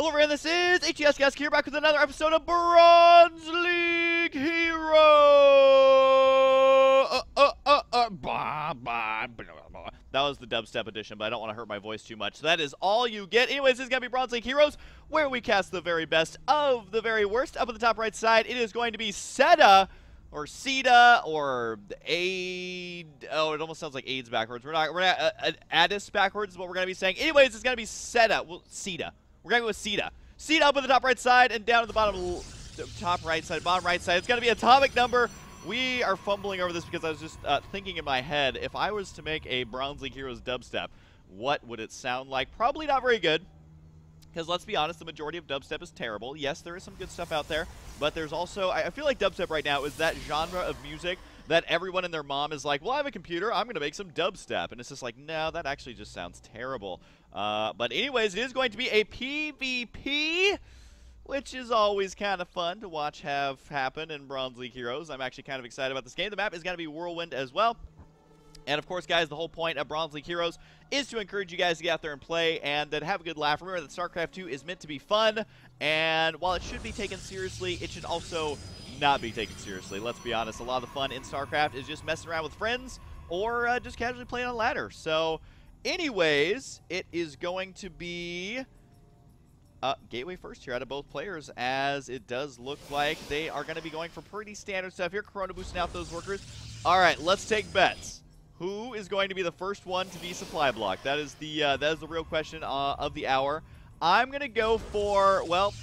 Hello everyone, this is HES Guys here back with another episode of Bronze League Hero. That was the dubstep edition, but I don't want to hurt my voice too much. So that is all you get. Anyways, this is going to be Bronze League Heroes, where we cast the very best of the very worst. Up at the top right side, it is going to be Seda, or Seda, or Aid. Oh, it almost sounds like AIDS backwards. We're not Addis backwards is what we're going to be saying. Anyways, it's going to be Seda. Well, Seda. We're going to go with Seda. Seda up at the top right side and down at the bottom, top right side, bottom right side. It's going to be AtomicNumber. We are fumbling over this because I was just thinking in my head, if I was to make a Bronze League Heroes dubstep, what would it sound like? Probably not very good. Because let's be honest, the majority of dubstep is terrible. Yes, there is some good stuff out there, but there's also, I feel like dubstep right now is that genre of music that everyone and their mom is like, well, I have a computer, I'm going to make some dubstep. And it's just like, no, that actually just sounds terrible. But anyways, it is going to be a PvP, which is always kind of fun to watch have happen in Bronze League Heroes. I'm actually kind of excited about this game. The map is going to be Whirlwind as well. And, of course, guys, the whole point of Bronze League Heroes is to encourage you guys to get out there and play and then have a good laugh. Remember that StarCraft 2 is meant to be fun, and while it should be taken seriously, it should also not be taken seriously. Let's be honest, a lot of the fun in StarCraft is just messing around with friends or just casually playing on ladder. So, anyways, it is going to be Gateway first here out of both players, as it does look like they are going to be going for pretty standard stuff here. Corona boosting out those workers. All right, let's take bets. Who is going to be the first one to be supply blocked? That is the real question of the hour. I'm going to go for, well,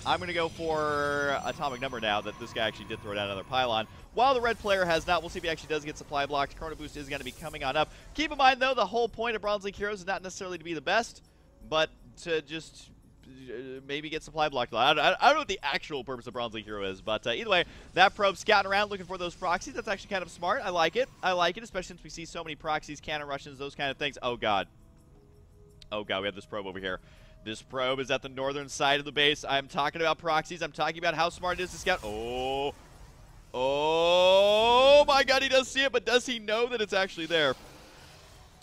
I'm going to go for AtomicNumber now that this guy actually did throw down another pylon. While the red player has not, we'll see if he actually does get supply blocked. Corona boost is going to be coming on up. Keep in mind, though, the whole point of Bronze League Heroes is not necessarily to be the best, but to just maybe get supply blocked. I don't know what the actual purpose of Bronze League Hero is, but either way, that probe scouting around looking for those proxies. That's actually kind of smart. I like it. I like it, especially since we see so many proxies, cannon Russians, those kind of things. Oh, God. Oh, God, we have this probe over here. This probe is at the northern side of the base. I'm talking about proxies. I'm talking about how smart it is to scout. Oh. Oh, my God, he does see it, but does he know that it's actually there?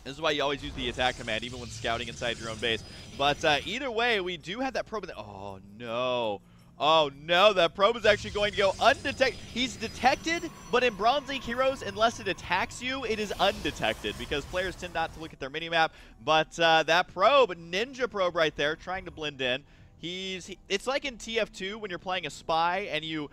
This is why you always use the attack command, even when scouting inside your own base. But either way, we do have that probe in there. Oh, no. Oh, no. That probe is actually going to go undetected. He's detected, but in Bronze League Heroes, unless it attacks you, it is undetected because players tend not to look at their minimap. But that probe, ninja probe right there, trying to blend in. It's like in TF2 when you're playing a spy and you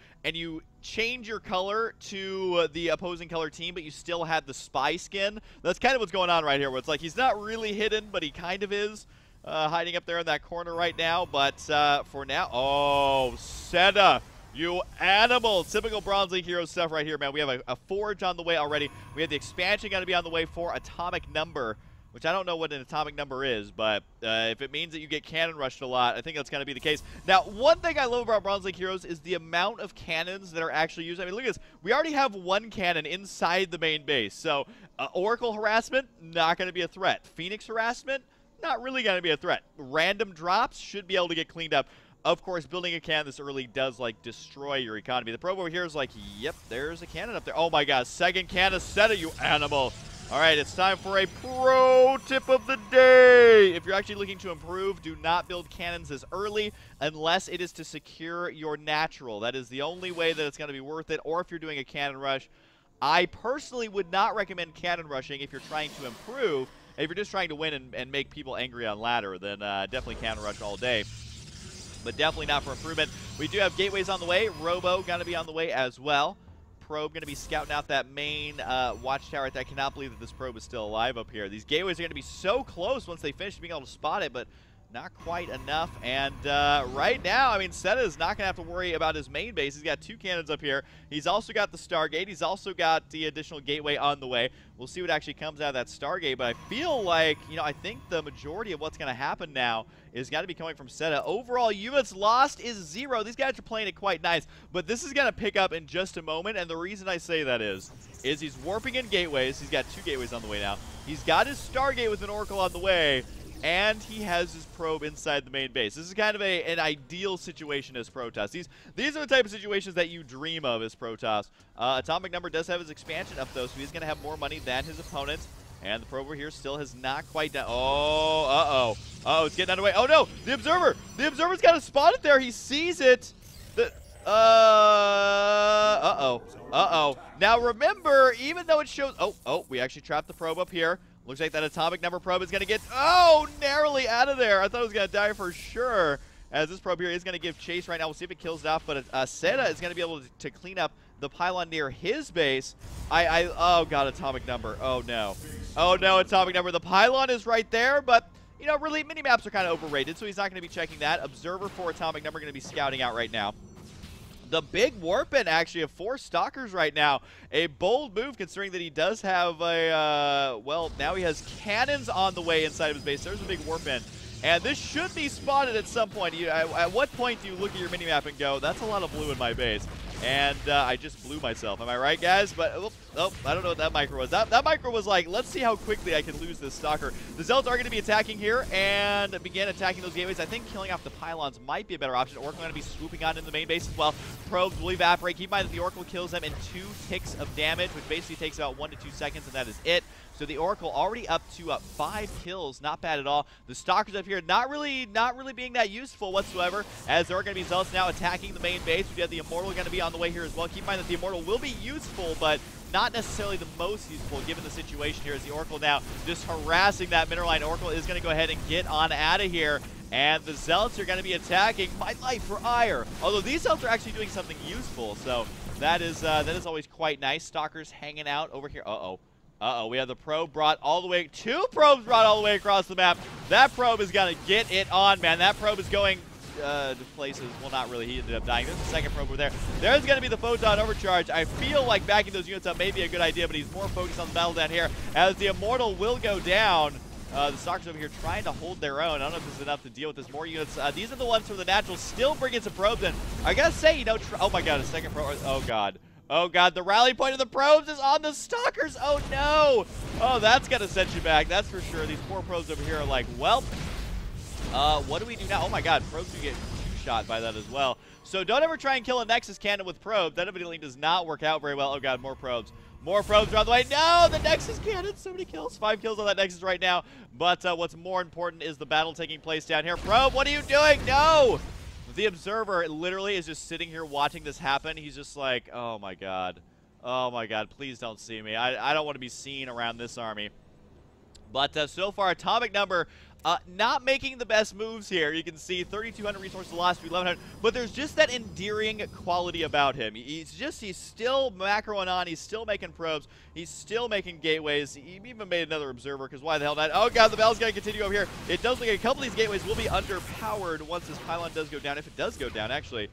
change your color to the opposing color team, but you still had the spy skin. That's kind of what's going on right here, where it's like he's not really hidden, but he kind of is hiding up there in that corner right now. But for now, oh, Seda, you animal. Typical Bronze League Heroes stuff right here, man. We have a forge on the way already. We have the expansion going to be on the way for AtomicNumber, which I don't know what an AtomicNumber is, but if it means that you get cannon rushed a lot, I think that's going to be the case. Now, one thing I love about Bronze League Heroes is the amount of cannons that are actually used. I mean, look at this. We already have one cannon inside the main base. So, Oracle harassment, not going to be a threat. Phoenix harassment, not really going to be a threat. Random drops should be able to get cleaned up. Of course, building a cannon this early does, like, destroy your economy. The probe over here is like, yep, there's a cannon up there. Oh, my God, second cannon, Seda, you animal. All right, it's time for a pro tip of the day. If you're actually looking to improve, do not build cannons as early unless it is to secure your natural. That is the only way that it's going to be worth it, or if you're doing a cannon rush. I personally would not recommend cannon rushing if you're trying to improve. If you're just trying to win and make people angry on ladder, then definitely cannon rush all day. But definitely not for improvement. We do have gateways on the way. Robo going to be on the way as well. Probe going to be scouting out that main watchtower. I cannot believe that this probe is still alive up here. These gateways are going to be so close once they finish being able to spot it, but not quite enough. And right now, I mean, Seda is not going to have to worry about his main base. He's got two cannons up here. He's also got the Stargate. He's also got the additional gateway on the way. We'll see what actually comes out of that Stargate, but I feel like, you know, I think the majority of what's going to happen now is got to be coming from Seda. Overall, units lost is 0. These guys are playing it quite nice, but this is going to pick up in just a moment, and the reason I say that is he's warping in gateways. He's got 2 gateways on the way now. He's got his Stargate with an Oracle on the way, and he has his probe inside the main base. This is kind of an ideal situation as Protoss. These are the type of situations that you dream of as Protoss. AtomicNumber does have his expansion up, though, so he's going to have more money than his opponent. And the probe over here still has not quite done. Oh, uh-oh. Uh-oh, it's getting underway. Oh, no! The Observer! The Observer's got to spot it there. He sees it. Uh-oh. Now remember, even though it shows... Oh, we actually trapped the probe up here. Looks like that AtomicNumber probe is going to get... Oh, narrowly out of there. I thought it was going to die for sure. As this probe here is going to give chase right now. We'll see if it kills it off. But Seda is going to be able to clean up the pylon near his base. Oh, God, AtomicNumber. Oh, no. Oh, no, AtomicNumber. The pylon is right there, but... You know, really, mini-maps are kind of overrated, so he's not going to be checking that. Observer for AtomicNumber going to be scouting out right now. The big warp-in, actually, of 4 Stalkers right now. A bold move, considering that he does have a, well, now he has cannons on the way inside of his base. There's a big warp-in. And this should be spotted at some point. At what point do you look at your minimap and go, that's a lot of blue in my base? And I just blew myself. Am I right, guys? But, oh, I don't know what that micro was. That micro was like, let's see how quickly I can lose this Stalker. The Zealots are going to be attacking here and begin attacking those gateways. I think killing off the pylons might be a better option. Oracle going to be swooping on in the main base as well. Probes will evaporate. Keep in mind that the Oracle kills them in 2 ticks of damage, which basically takes about 1 to 2 seconds, and that is it. So the Oracle already up to 5 kills. Not bad at all. The Stalkers up here not really being that useful whatsoever, as there are going to be Zealots now attacking the main base. We have the Immortal going to be on the way here as well. Keep in mind that the Immortal will be useful, but not necessarily the most useful given the situation here, as the Oracle now just harassing that mineral line. Oracle is going to go ahead and get on out of here. And the Zealots are going to be attacking my life for ire. Although these Zealots are actually doing something useful, so that is always quite nice. Stalkers hanging out over here. We have the probe brought all the way, 2 probes brought all the way across the map. That probe is going to get it on, man. That probe is going to places. Well, not really. He ended up dying. There's the second probe over there. There's going to be the photon overcharge. I feel like backing those units up may be a good idea, but he's more focused on the battle down here, as the Immortal will go down. The Stalkers over here trying to hold their own. I don't know if this is enough to deal with this. More units. These are the ones from the Naturals still bringing some probes in. I gotta say, you know, oh my God, a second probe. Oh God. Oh God, the rally point of the probes is on the Stalkers. Oh no. Oh, that's gonna send you back. That's for sure. These 4 probes over here are like, well, what do we do now? Oh my God, probes do get 2-shot by that as well. So don't ever try and kill a Nexus cannon with probes. That evidently does not work out very well. Oh God, more probes. More probes are on the way. No, the Nexus cannon. So many kills. 5 kills on that Nexus right now. But what's more important is the battle taking place down here. Probe, what are you doing? No! The Observer literally is just sitting here watching this happen. He's just like, oh my God. Oh my God, please don't see me. I don't want to be seen around this army. But so far, AtomicNumber not making the best moves here. You can see 3,200 resources lost to 1,100, but there's just that endearing quality about him. He's still macroing on. He's still making probes. He's still making gateways. He even made another Observer, because why the hell not? Oh God, the battle's going to continue over here. It does look like a couple of these gateways will be underpowered once this pylon does go down, if it does go down, actually.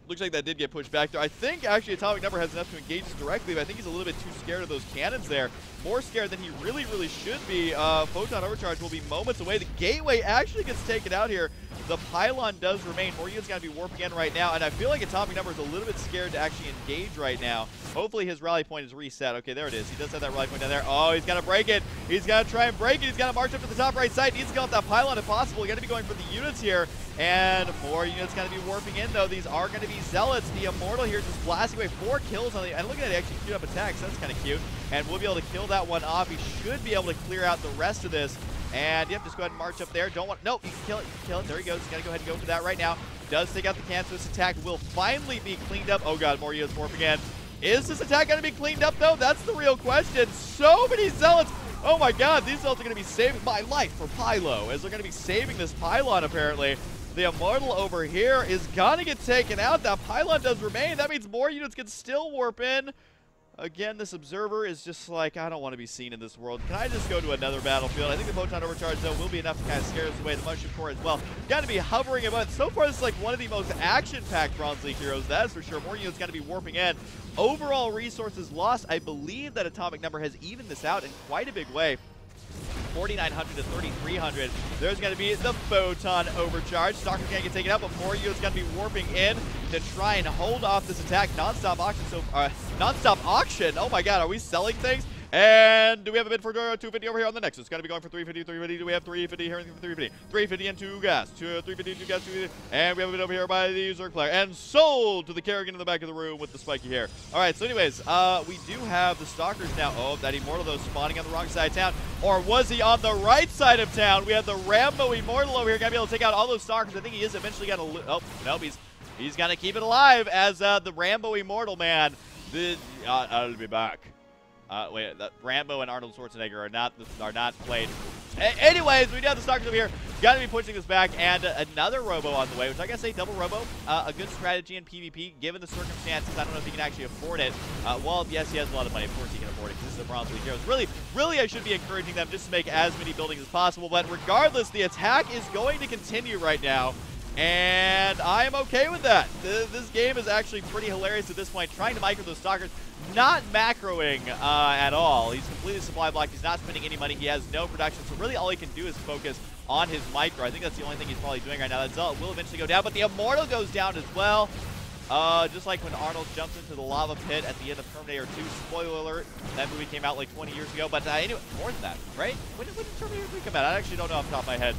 Looks like that did get pushed back there. I think actually AtomicNumber has enough to engage directly, but I think he's a little bit too scared of those cannons there. More scared than he really should be. Photon overcharge will be moments away. The gateway actually gets taken out here. The pylon does remain. More units got to be warping in right now, and I feel like AtomicNumber is a little bit scared to actually engage right now. Hopefully his rally point is reset. Okay, there it is. He does have that rally point down there. Oh, he's got to break it. He's got to try and break it. He's got to march up to the top right side. He needs to get off that pylon if possible. He's got to be going for the units here, and more units got to be warping in, though. These are going to be Zealots. The Immortal here just blasting away 4 kills on the, and look at it, actually queued up attacks. That's kind of cute, and we'll be able to kill that one off. He should be able to clear out the rest of this. And yep, just go ahead and march up there. Don't want, nope, you can kill it, There he goes. He's gonna go ahead and go for that right now. Does take out the cancer. This attack will finally be cleaned up. Oh God, more units warping in. Is this attack gonna be cleaned up though? That's the real question. So many Zealots. Oh my God, these Zealots are gonna be saving my life for Pylo, as they're gonna be saving this pylon apparently. The Immortal over here is gonna get taken out. That pylon does remain. That means more units can still warp in. Again, this Observer is just like, I don't want to be seen in this world. Can I just go to another battlefield? I think the Photon Overcharge, though, will be enough to kind of scare us away. The Mushroom Core as well. Got to be hovering about. So far, this is like one of the most action-packed Bronze League heroes, that's for sure. More units got to be warping in. Overall resources lost. I believe that AtomicNumber has evened this out in quite a big way. 4,900 to 3,300. There's going to be the Photon Overcharge. Stalker's going to get taken out, but more units going to be warping in to try and hold off this attack. Non-stop auction. Oh my God, are we selling things? And do we have a bid for 250 over here on the Nexus? Going to be going for 350, 350. Do we have 350 here? 350. 350 and 2 gas. 350 and 2 gas. 250. And we have a bid over here by the Zerg player. And sold to the Kerrigan in the back of the room with the spiky hair. All right, so anyways, we do have the Stalkers now. Oh, that Immortal, though, spawning on the wrong side of town. Or was he on the right side of town? We have the Rambo Immortal over here. Going to be able to take out all those Stalkers. I think he is eventually going to... Oh, no, he's going to keep it alive as the Rambo Immortal, man. I'll be back. Wait, Rambo and Arnold Schwarzenegger are not played. Anyways, we do have the Stalkers over here. Got to be pushing this back, and another Robo on the way, which I guess a double Robo, a good strategy in PvP, given the circumstances. I don't know if he can actually afford it. Well, yes, he has a lot of money. Of course he can afford it, because this is the Bronze League Heroes. Really, I should be encouraging them just to make as many buildings as possible, but regardless, the attack is going to continue right now. And I am okay with that. This game is actually pretty hilarious at this point. Trying to micro those Stalkers, not macroing at all. He's completely supply blocked. He's not spending any money. He has no production. So really all he can do is focus on his micro. I think that's the only thing he's probably doing right now. That Zealot will eventually go down, but the Immortal goes down as well. Just like when Arnold jumps into the lava pit at the end of Terminator 2. Spoiler alert, that movie came out like 20 years ago. But anyway, more than that, right? When did Terminator 3 come out? I actually don't know off the top of my head.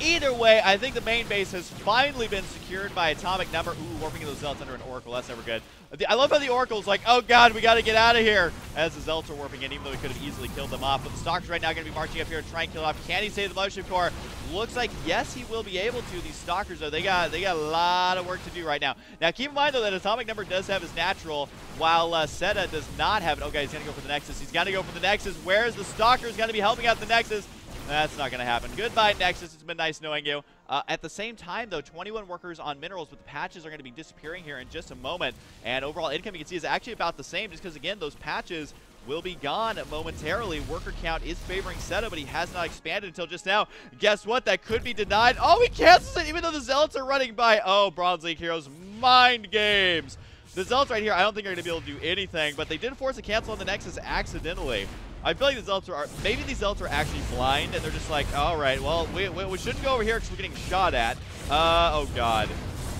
Either way, I think the main base has finally been secured by AtomicNumber. Ooh, warping those Zealots under an Oracle. That's never good. I love how the Oracle's like, oh god, we got to get out of here, as the Zealots are warping in, even though we could have easily killed them off. But the Stalkers right now are going to be marching up here to try and kill it off. Can he save the Mothership Core? Looks like, yes, he will be able to. These Stalkers, though, they got a lot of work to do right now. Now, keep in mind, though, that AtomicNumber does have his natural, while Seda does not have it. Okay, he's going to go for the Nexus. He's going to go for the Nexus. Where's the Stalkers going to be helping out the Nexus? That's not going to happen. Goodbye, Nexus. It's been nice knowing you. At the same time, though, 21 workers on minerals, but the patches are going to be disappearing here in just a moment. And overall income, you can see, is actually about the same, just because, again, those patches will be gone momentarily. Worker count is favoring Seda, but he has not expanded until just now. Guess what? That could be denied. Oh, he cancels it, even though the Zealots are running by. Oh, Bronze League Heroes, mind games. The Zealots right here, I don't think are going to be able to do anything, but they did force a cancel on the Nexus accidentally. I feel like the Zealots are, maybe these Zealots are actually blind, and they're just like, all right, well, we shouldn't go over here because we're getting shot at. Oh, God.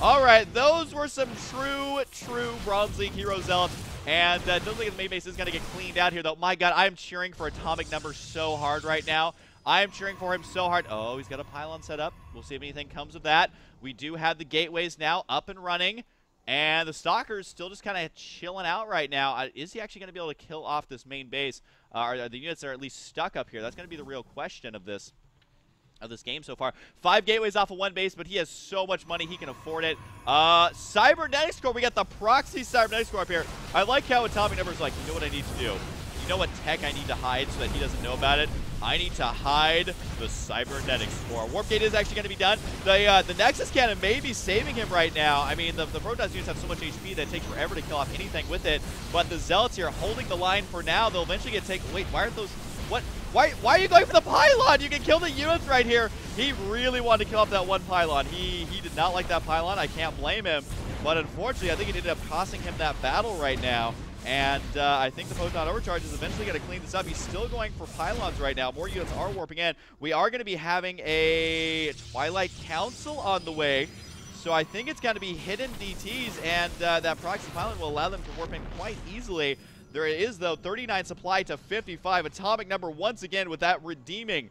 All right, those were some true Bronze League Hero Zealots, and it doesn't look like the main base is going to get cleaned out here, though. My God, I am cheering for AtomicNumber so hard right now. I am cheering for him so hard. Oh, he's got a pylon set up. We'll see if anything comes of that. We do have the gateways now up and running. And the Stalkers still just kind of chilling out right now. Is he actually going to be able to kill off this main base? Are the units that are at least stuck up here? That's going to be the real question of this game so far. 5 gateways off of 1 base, but he has so much money he can afford it. Cybernetics Core. We got the proxy Cybernetics Core up here. I like how AtomicNumber is like, you know what I need to do? You know what tech I need to hide so that he doesn't know about it? I need to hide the Cybernetics Core. Warp Gate is actually going to be done. The Nexus Cannon may be saving him right now. I mean, the Protoss units have so much HP that it takes forever to kill off anything with it. But the Zealots here holding the line for now. They'll eventually get taken. Wait, why aren't those... What? Why are you going for the pylon? You can kill the units right here. He really wanted to kill off that one pylon. He did not like that pylon. I can't blame him. But unfortunately, I think it ended up costing him that battle right now. And I think the Photon Overcharge is eventually going to clean this up. He's still going for pylons right now. More units are warping in. We are going to be having a Twilight Council on the way. So I think it's going to be hidden DTs, and that proxy pylon will allow them to warp in quite easily. There is, though, 39 supply to 55. AtomicNumber once again with that redeeming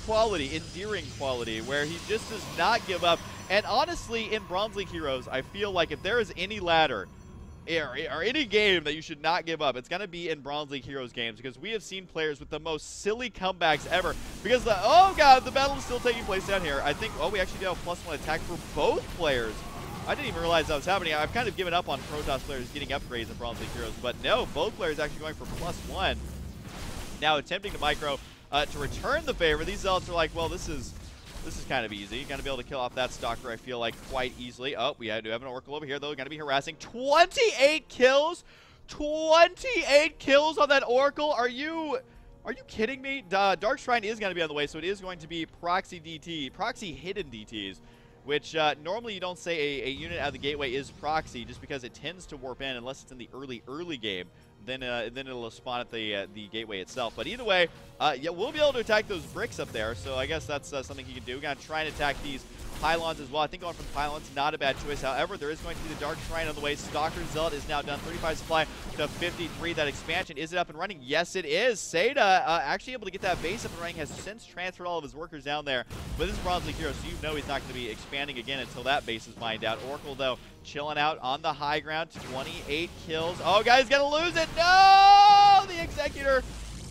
quality, endearing quality, where he just does not give up. And honestly, in Bronze League Heroes, I feel like if there is any ladder or any game that you should not give up, it's going to be in Bronze League Heroes games, because we have seen players with the most silly comebacks ever. Because oh god, the battle is still taking place down here. I think, oh, we actually do have a +1 attack for both players. I didn't even realize that was happening. I've kind of given up on Protoss players getting upgrades in Bronze League Heroes, but no, both players actually going for +1. Now attempting to micro to return the favor. These Zealots are like, well, this is kind of easy. You're going to be able to kill off that Stalker, I feel like, quite easily. Oh, we do have an Oracle over here, though. We're going to be harassing. 28 kills? 28 kills on that Oracle? Are you kidding me? Dark Shrine is going to be on the way, so it is going to be proxy DT, proxy hidden DTs, which normally you don't say a unit out of the gateway is proxy, just because it tends to warp in unless it's in the early game. Then it'll spawn at the gateway itself. But either way, yeah, we'll be able to attack those bricks up there. So I guess that's something he can do. We're going to try and attack these pylons as well. I think going for the pylons, not a bad choice. However, there is going to be the Dark Shrine on the way. Stalker Zealot is now done. 35 supply to 53. That expansion, is it up and running? Yes, it is. Seda actually able to get that base up and running, has since transferred all of his workers down there. But this is Bronze League Hero, so you know he's not going to be expanding again until that base is mined out. Oracle, though, chilling out on the high ground. 28 kills. Oh, guys, gonna lose it. No! The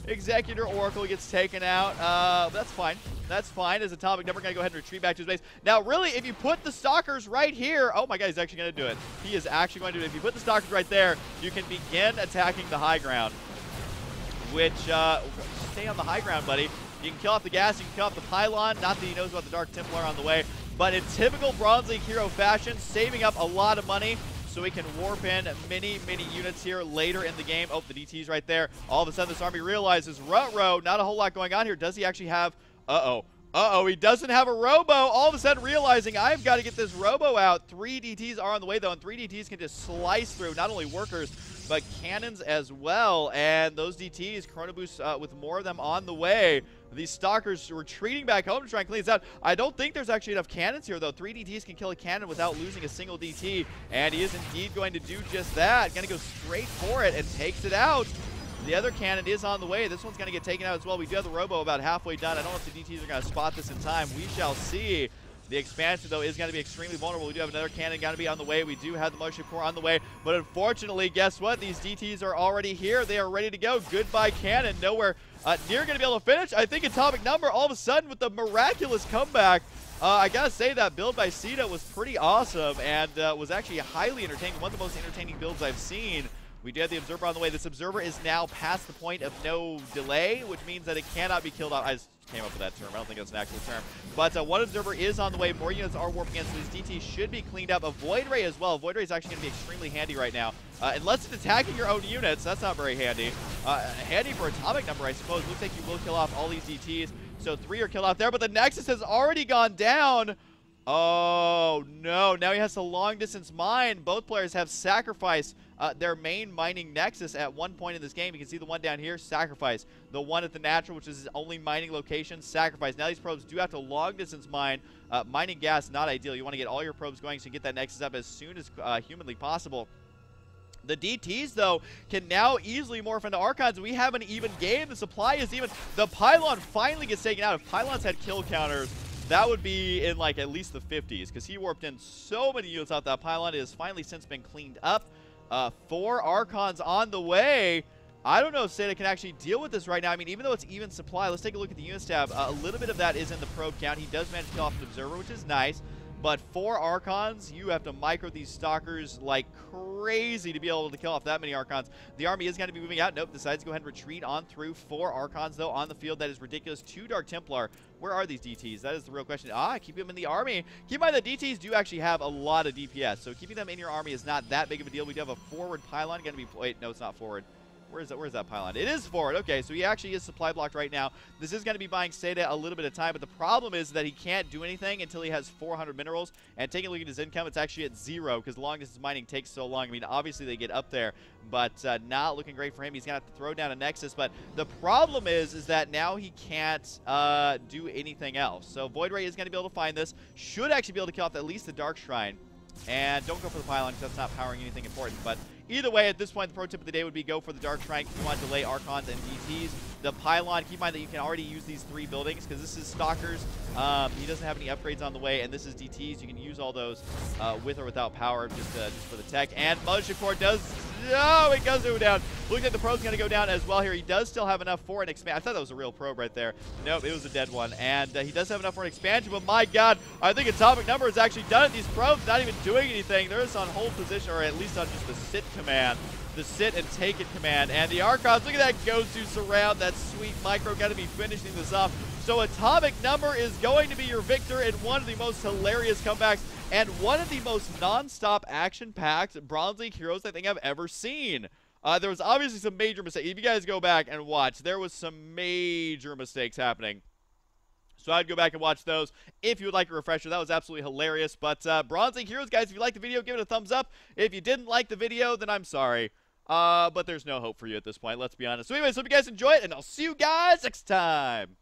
Executor Oracle gets taken out. That's fine. That's fine. As AtomicNumber going to go ahead and retreat back to his base. Now, really, if you put the Stalkers right here, oh my God, he's actually going to do it. He is actually going to do it. If you put the Stalkers right there, you can begin attacking the high ground. Which, stay on the high ground, buddy. You can kill off the gas, you can kill off the pylon. Not that he knows about the Dark Templar on the way. But in typical Bronze League Hero fashion, saving up a lot of money so we can warp in many units here later in the game. Oh, the DT's right there. All of a sudden, this army realizes, ruh-roh, not a whole lot going on here. Does he actually have... Uh-oh, he doesn't have a robo. All of a sudden realizing, I've got to get this robo out. 3 DTs are on the way, though, and 3 DTs can just slice through not only workers, but cannons as well. And those DTs, Chrono Boost with more of them on the way. These Stalkers retreating back home to try and clean this out. I don't think there's actually enough cannons here, though. 3 DTs can kill a cannon without losing a single DT, and he is indeed going to do just that. Going to go straight for it and takes it out. The other cannon is on the way. This one's going to get taken out as well. We do have the robo about halfway done. I don't know if the DTs are going to spot this in time. We shall see. The expansion, though, is going to be extremely vulnerable. We do have another cannon going to be on the way. We do have the Mothership Core on the way. But unfortunately, guess what? These DTs are already here. They are ready to go. Goodbye, cannon. Nowhere near going to be able to finish. I think AtomicNumber, all of a sudden, with the miraculous comeback, I got to say that build by Seda was pretty awesome and was actually highly entertaining. One of the most entertaining builds I've seen. We do have the Observer on the way. This Observer is now past the point of no delay, which means that it cannot be killed off. I just came up with that term. I don't think that's an actual term. But one Observer is on the way. More units are warping in, so these DTs should be cleaned up. A Void Ray as well. Void Ray is actually going to be extremely handy right now. Unless it's attacking your own units, that's not very handy. Handy for AtomicNumber, I suppose. Looks like you will kill off all these DTs. So 3 are killed off there, but the Nexus has already gone down. Oh, no. Now he has to long distance mine. Both players have sacrificed their main mining nexus at one point in this game. You can see the one down here, sacrifice. The one at the natural, which is his only mining location, sacrifice. Now these probes do have to long distance mine. Mining gas, not ideal. You want to get all your probes going so you get that nexus up as soon as humanly possible. The DTs, though, can now easily morph into Archons. We have an even game. The supply is even. The Pylon finally gets taken out. If Pylons had kill counters, that would be in, like, at least the 50s, because he warped in so many units off that Pylon. It has finally since been cleaned up. 4 Archons on the way. I don't know if Seda can actually deal with this right now. I mean, even though it's even supply, let's take a look at the units tab. A little bit of that is in the probe count. He does manage to kill off an Observer, which is nice. But 4 Archons, you have to micro these Stalkers like crazy to be able to kill off that many Archons. The army is going to be moving out. Nope, decides to go ahead and retreat on through. 4 Archons, though, on the field. That is ridiculous. 2 Dark Templar. Where are these DTs? That is the real question. Keep them in the army. Keep in mind that DTs do actually have a lot of DPS, so keeping them in your army is not that big of a deal. We do have a forward pylon going to be... Wait, no, it's not forward. Where's that pylon? It is forward. Okay, so he actually is supply blocked right now. This is going to be buying Seda a little bit of time, but the problem is that he can't do anything until he has 400 minerals. And taking a look at his income, it's actually at 0 because long distance mining takes so long. I mean, obviously they get up there, but not looking great for him. He's going to have to throw down a Nexus, but the problem is that now he can't do anything else. So Void Ray is going to be able to find this. Should actually be able to kill off at least the Dark Shrine. And don't go for the pylon because that's not powering anything important. But either way, at this point, the pro tip of the day would be go for the Dark Shrine if you want to delay Archons and DTs. The pylon, keep in mind that you can already use these 3 buildings because this is Stalkers. He doesn't have any upgrades on the way, and this is DTs. You can use all those with or without power just for the tech. And Mothership Core does... Oh, it does go down. Looks like the probe's going to go down as well here. He does still have enough for an expansion. I thought that was a real probe right there. Nope, it was a dead one. And he does have enough for an expansion, but my God, I think AtomicNumber has actually done it. These probes not even doing anything. They're just on hold position, or at least on just the sit command. The sit and take it command. And the Archons, look at that go-to surround. That sweet micro got to be finishing this off. So AtomicNumber is going to be your victor in one of the most hilarious comebacks and one of the most non-stop action-packed Bronze League heroes I think I've ever seen. There was obviously some major mistakes. If you guys go back and watch, there was some major mistakes happening. So I'd go back and watch those if you would like a refresher. That was absolutely hilarious. But Bronze League heroes, guys, if you liked the video, give it a thumbs up. If you didn't like the video, then I'm sorry. But there's no hope for you at this point, let's be honest. So anyways, hope you guys enjoy it, and I'll see you guys next time.